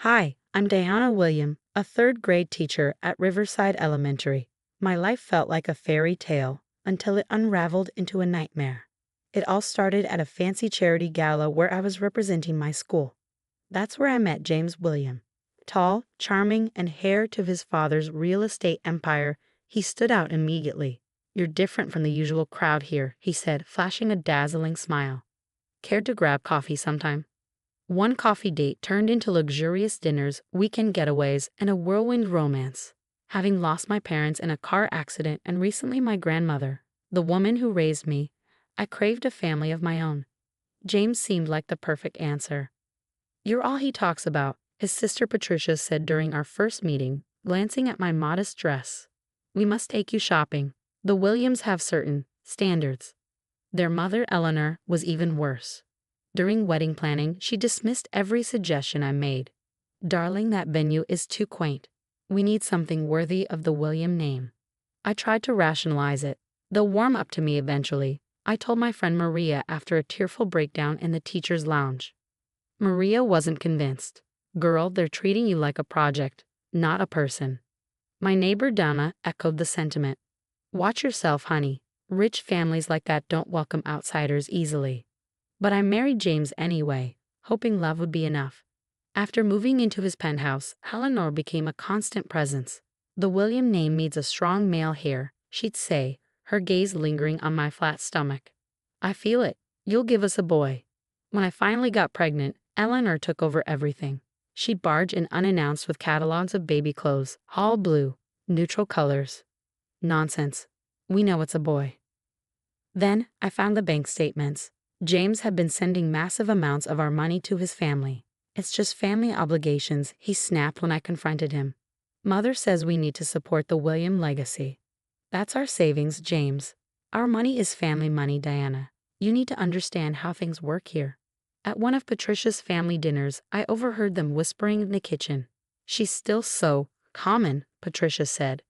Hi, I'm Diana William, a third grade teacher at Riverside Elementary. My life felt like a fairy tale until it unraveled into a nightmare. It all started at a fancy charity gala where I was representing my school. That's where I met James William. Tall, charming, and heir to his father's real estate empire, he stood out immediately. "You're different from the usual crowd here," he said, flashing a dazzling smile. "Care to grab coffee sometime?" One coffee date turned into luxurious dinners, weekend getaways, and a whirlwind romance. Having lost my parents in a car accident and recently my grandmother, the woman who raised me, I craved a family of my own. James seemed like the perfect answer. "You're all he talks about," his sister Patricia said during our first meeting, glancing at my modest dress. "We must take you shopping. The Williams have certain standards." Their mother, Eleanor, was even worse. During wedding planning, she dismissed every suggestion I made. "Darling, that venue is too quaint. We need something worthy of the William name." I tried to rationalize it. "They'll warm up to me eventually," I told my friend Maria after a tearful breakdown in the teacher's lounge. Maria wasn't convinced. "Girl, they're treating you like a project, not a person." My neighbor Donna echoed the sentiment. "Watch yourself, honey. Rich families like that don't welcome outsiders easily." But I married James anyway, hoping love would be enough. After moving into his penthouse, Eleanor became a constant presence. "The William name needs a strong male here," she'd say, her gaze lingering on my flat stomach. "I feel it. You'll give us a boy." When I finally got pregnant, Eleanor took over everything. She'd barge in unannounced with catalogs of baby clothes, all blue, neutral colors. "Nonsense. We know it's a boy." Then I found the bank statements. James had been sending massive amounts of our money to his family. "It's just family obligations," he snapped when I confronted him. "Mother says we need to support the William legacy." "That's our savings, James. Our money is family money, Diana. You need to understand how things work here." At one of Patricia's family dinners, I overheard them whispering in the kitchen. "She's still so common," Patricia said.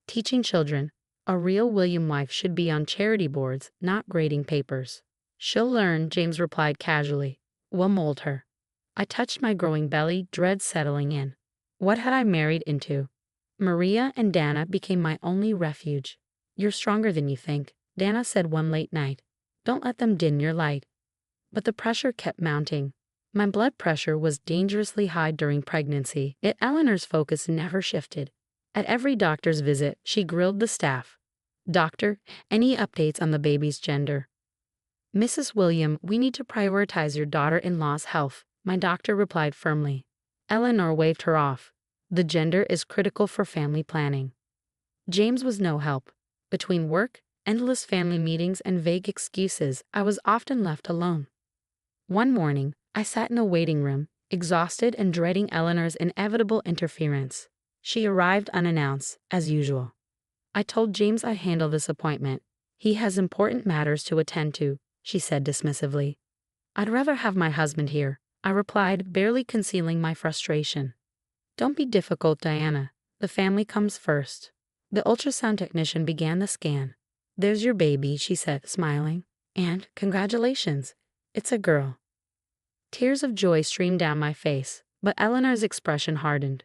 "Teaching children. A real William wife should be on charity boards, not grading papers." "She'll learn," James replied casually. "We'll mold her." I touched my growing belly, dread settling in. What had I married into? Maria and Dana became my only refuge. "You're stronger than you think," Dana said one late night. "Don't let them dim your light." But the pressure kept mounting. My blood pressure was dangerously high during pregnancy, yet Eleanor's focus never shifted. At every doctor's visit, she grilled the staff. "Doctor, any updates on the baby's gender?" "Mrs. William, we need to prioritize your daughter-in-law's health," my doctor replied firmly. Eleanor waved her off. "The gender is critical for family planning." James was no help. Between work, endless family meetings, and vague excuses, I was often left alone. One morning, I sat in a waiting room, exhausted and dreading Eleanor's inevitable interference. She arrived unannounced, as usual. "I told James I'd handle this appointment. He has important matters to attend to," she said dismissively. "I'd rather have my husband here," I replied, barely concealing my frustration. "Don't be difficult, Diana. The family comes first." The ultrasound technician began the scan. "There's your baby," she said, smiling. "And congratulations. It's a girl." Tears of joy streamed down my face, but Eleanor's expression hardened.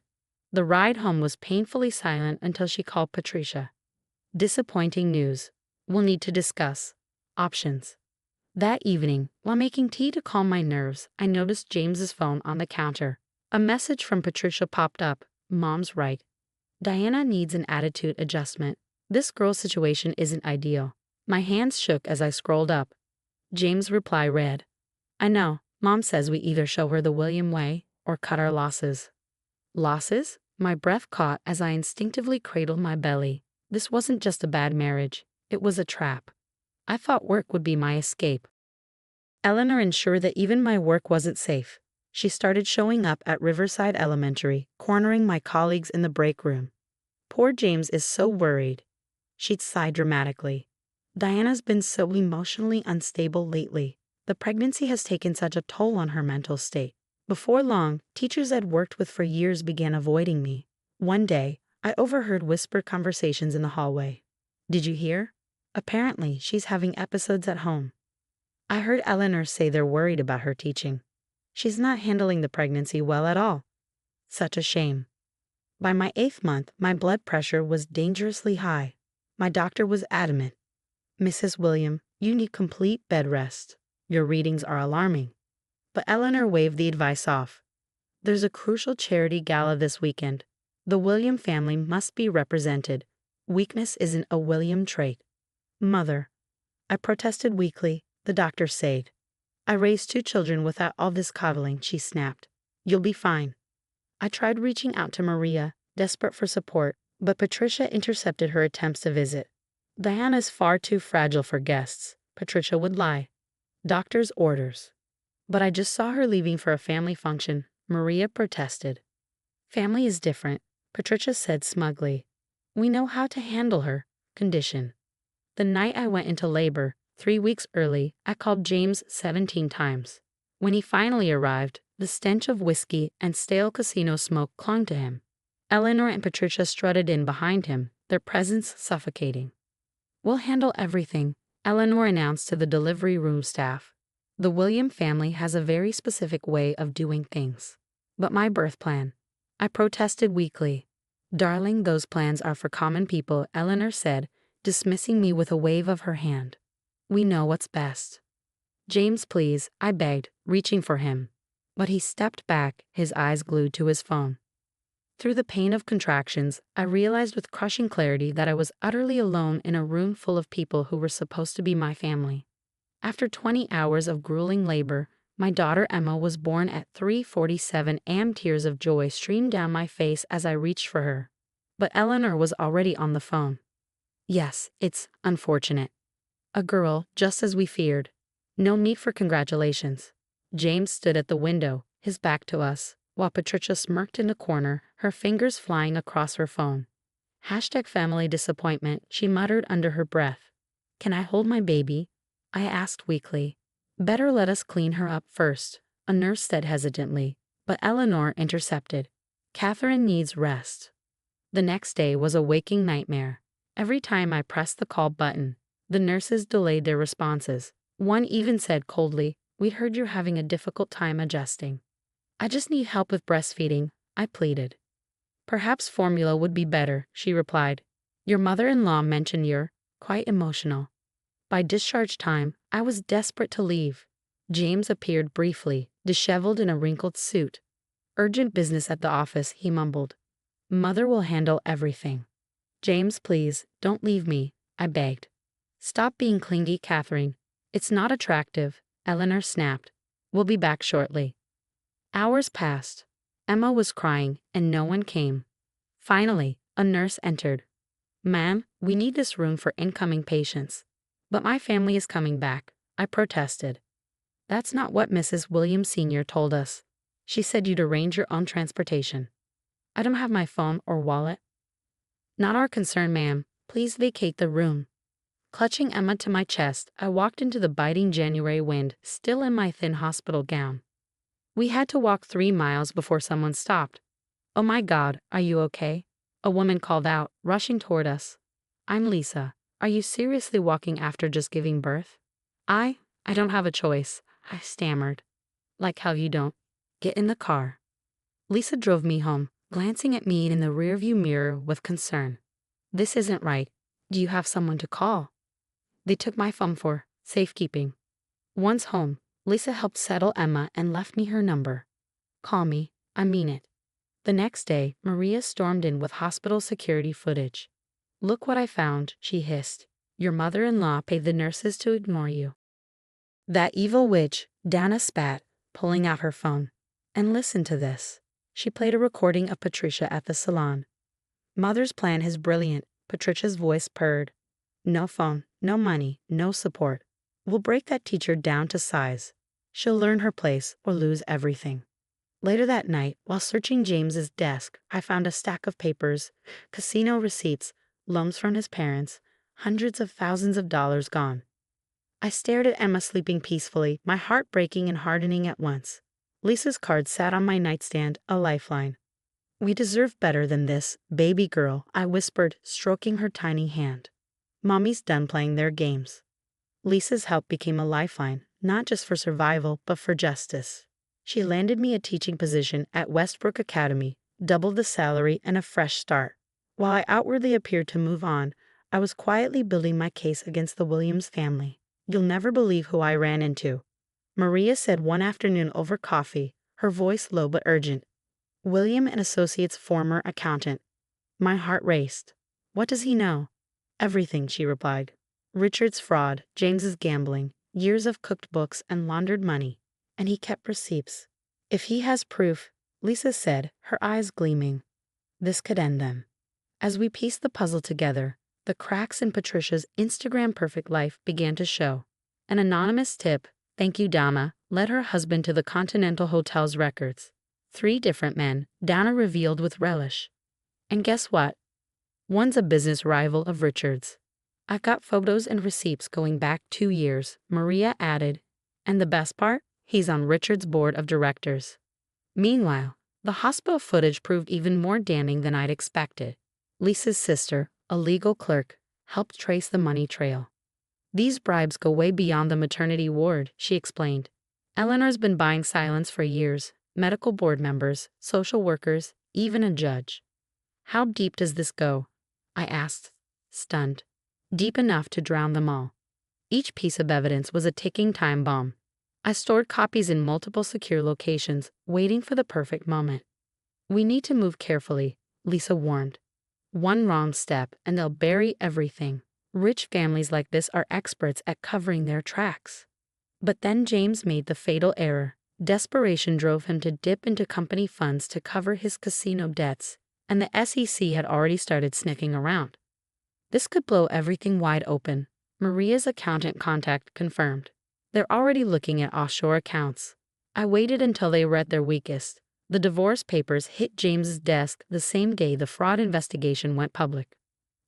The ride home was painfully silent until she called Patricia. "Disappointing news. We'll need to discuss options." That evening, while making tea to calm my nerves, I noticed James's phone on the counter. A message from Patricia popped up. "Mom's right. Diana needs an attitude adjustment. This girl's situation isn't ideal." My hands shook as I scrolled up. James' reply read, "I know. Mom says we either show her the William way or cut our losses." Losses? My breath caught as I instinctively cradled my belly. This wasn't just a bad marriage. It was a trap. I thought work would be my escape. Eleanor ensured that even my work wasn't safe. She started showing up at Riverside Elementary, cornering my colleagues in the break room. "Poor James is so worried." She'd sigh dramatically. "Diana's been so emotionally unstable lately. The pregnancy has taken such a toll on her mental state." Before long, teachers I'd worked with for years began avoiding me. One day, I overheard whispered conversations in the hallway. "Did you hear? Apparently, she's having episodes at home." I heard Eleanor say they're worried about her teaching. "She's not handling the pregnancy well at all." Such a shame. By my 8th month, my blood pressure was dangerously high. My doctor was adamant. Mrs. William, you need complete bed rest. Your readings are alarming. But Eleanor waved the advice off. There's a crucial charity gala this weekend. The William family must be represented. Weakness isn't a William trait. Mother, I protested weakly, the doctor said. I raised 2 children without all this coddling, she snapped. You'll be fine. I tried reaching out to Maria, desperate for support, but Patricia intercepted her attempts to visit. Diana's far too fragile for guests, Patricia would lie. Doctor's orders. But I just saw her leaving for a family function, Maria protested. Family is different, Patricia said smugly. We know how to handle her condition. The night I went into labor, 3 weeks early, I called James 17 times. When he finally arrived, the stench of whiskey and stale casino smoke clung to him. Eleanor and Patricia strutted in behind him, their presence suffocating. We'll handle everything, Eleanor announced to the delivery room staff. The William family has a very specific way of doing things. But my birth plan. I protested weakly. Darling, those plans are for common people, Eleanor said, dismissing me with a wave of her hand. We know what's best. James, please, I begged, reaching for him. But he stepped back, his eyes glued to his phone. Through the pain of contractions, I realized with crushing clarity that I was utterly alone in a room full of people who were supposed to be my family. After 20 hours of grueling labor, my daughter Emma was born at 3:47 a.m. Tears of joy streamed down my face as I reached for her. But Eleanor was already on the phone. Yes, it's unfortunate. A girl, just as we feared. No need for congratulations. James stood at the window, his back to us, while Patricia smirked in a corner, her fingers flying across her phone. #family disappointment, she muttered under her breath. Can I hold my baby? I asked weakly. Better let us clean her up first, a nurse said hesitantly, but Eleanor intercepted. Catherine needs rest. The next day was a waking nightmare. Every time I pressed the call button, the nurses delayed their responses. One even said coldly, "We heard you're having a difficult time adjusting." I just need help with breastfeeding, I pleaded. Perhaps formula would be better, she replied. Your mother-in-law mentioned you're quite emotional. By discharge time, I was desperate to leave. James appeared briefly, disheveled in a wrinkled suit. Urgent business at the office, he mumbled. Mother will handle everything. James, please, don't leave me, I begged. Stop being clingy, Catherine. It's not attractive, Eleanor snapped. We'll be back shortly. Hours passed. Emma was crying, and no one came. Finally, a nurse entered. Ma'am, we need this room for incoming patients. But my family is coming back, I protested. That's not what Mrs. Williams Sr. told us. She said you'd arrange your own transportation. I don't have my phone or wallet. Not our concern, ma'am. Please vacate the room. Clutching Emma to my chest, I walked into the biting January wind, still in my thin hospital gown. We had to walk 3 miles before someone stopped. Oh my God, are you okay? A woman called out, rushing toward us. I'm Lisa. Are you seriously walking after just giving birth? I don't have a choice, I stammered. Like how you don't. Get in the car. Lisa drove me home, glancing at me in the rearview mirror with concern. This isn't right. Do you have someone to call? They took my phone for safekeeping. Once home, Lisa helped settle Emma and left me her number. Call me, I mean it. The next day, Maria stormed in with hospital security footage. Look what I found, she hissed. Your mother-in-law paid the nurses to ignore you. That evil witch, Dana spat, pulling out her phone. And listen to this. She played a recording of Patricia at the salon. Mother's plan is brilliant, Patricia's voice purred. No phone, no money, no support. We'll break that teacher down to size. She'll learn her place or lose everything. Later that night, while searching James's desk, I found a stack of papers, casino receipts, loans from his parents, hundreds of thousands of dollars gone. I stared at Emma sleeping peacefully, my heart breaking and hardening at once. Lisa's card sat on my nightstand, a lifeline. We deserve better than this, baby girl, I whispered, stroking her tiny hand. Mommy's done playing their games. Lisa's help became a lifeline, not just for survival, but for justice. She landed me a teaching position at Westbrook Academy, double the salary, and a fresh start. While I outwardly appeared to move on, I was quietly building my case against the Williams family. "You'll never believe who I ran into," Maria said one afternoon over coffee, her voice low but urgent. "William and Associates' former accountant." My heart raced. "What does he know?" "Everything," she replied. "Richard's fraud, James's gambling, years of cooked books and laundered money. And he kept receipts. If he has proof," Lisa said, her eyes gleaming, "this could end them." As we pieced the puzzle together, the cracks in Patricia's Instagram-perfect life began to show. An anonymous tip, "Thank you, Dama," led her husband to the Continental Hotel's records. 3 different men, Dana revealed with relish. And guess what? One's a business rival of Richard's. "I've got photos and receipts going back 2 years," Maria added. "And the best part? He's on Richard's board of directors." Meanwhile, the hospital footage proved even more damning than I'd expected. Lisa's sister, a legal clerk, helped trace the money trail. "These bribes go way beyond the maternity ward," she explained. "Eleanor's been buying silence for years, medical board members, social workers, even a judge." "How deep does this go?" I asked, stunned. "Deep enough to drown them all." Each piece of evidence was a ticking time bomb. I stored copies in multiple secure locations, waiting for the perfect moment. "We need to move carefully," Lisa warned. "One wrong step and they'll bury everything. Rich families like this are experts at covering their tracks." But then James made the fatal error. Desperation drove him to dip into company funds to cover his casino debts, and the SEC had already started sniffing around. "This could blow everything wide open," Maria's accountant contact confirmed. "They're already looking at offshore accounts." I waited until they were at their weakest. The divorce papers hit James's desk the same day the fraud investigation went public.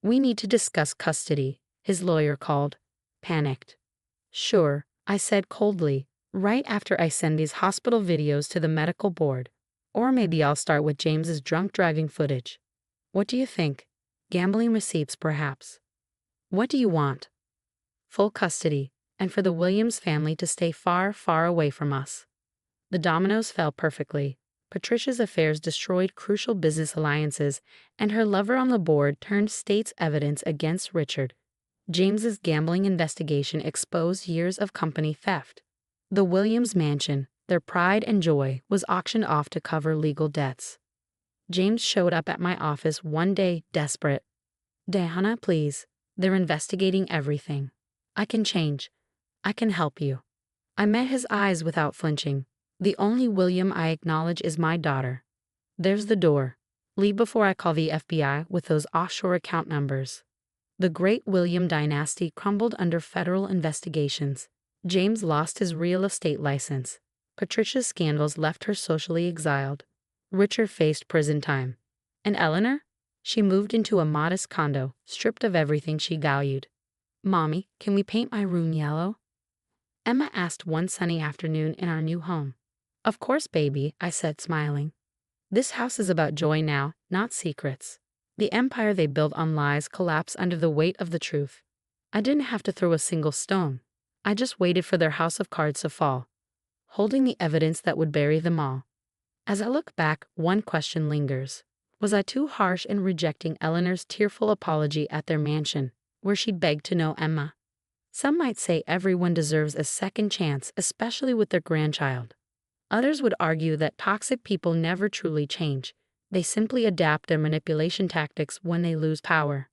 "We need to discuss custody," his lawyer called, panicked. "Sure," I said coldly, "right after I send these hospital videos to the medical board. Or maybe I'll start with James's drunk driving footage." "What do you think? Gambling receipts, perhaps?" "What do you want?" "Full custody, and for the Williams family to stay far, far away from us." The dominoes fell perfectly. Patricia's affairs destroyed crucial business alliances, and her lover on the board turned state's evidence against Richard. James's gambling investigation exposed years of company theft. The Williams mansion, their pride and joy, was auctioned off to cover legal debts. James showed up at my office one day, desperate. "Diana, please. They're investigating everything. I can change. I can help you." I met his eyes without flinching. "The only William I acknowledge is my daughter. There's the door. Leave before I call the FBI with those offshore account numbers." The great William dynasty crumbled under federal investigations. James lost his real estate license. Patricia's scandals left her socially exiled. Richard faced prison time. And Eleanor? She moved into a modest condo, stripped of everything she valued. "Mommy, can we paint my room yellow?" Emma asked one sunny afternoon in our new home. "Of course, baby," I said, smiling. "This house is about joy now, not secrets." The empire they built on lies collapsed under the weight of the truth. I didn't have to throw a single stone. I just waited for their house of cards to fall, holding the evidence that would bury them all. As I look back, one question lingers. Was I too harsh in rejecting Eleanor's tearful apology at their mansion, where she begged to know Emma? Some might say everyone deserves a second chance, especially with their grandchild. Others would argue that toxic people never truly change. They simply adapt their manipulation tactics when they lose power.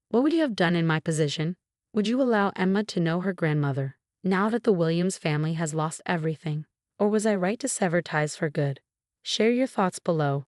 What would you have done in my position? Would you allow Emma to know her grandmother, now that the Williams family has lost everything? Or was I right to sever ties for good? Share your thoughts below.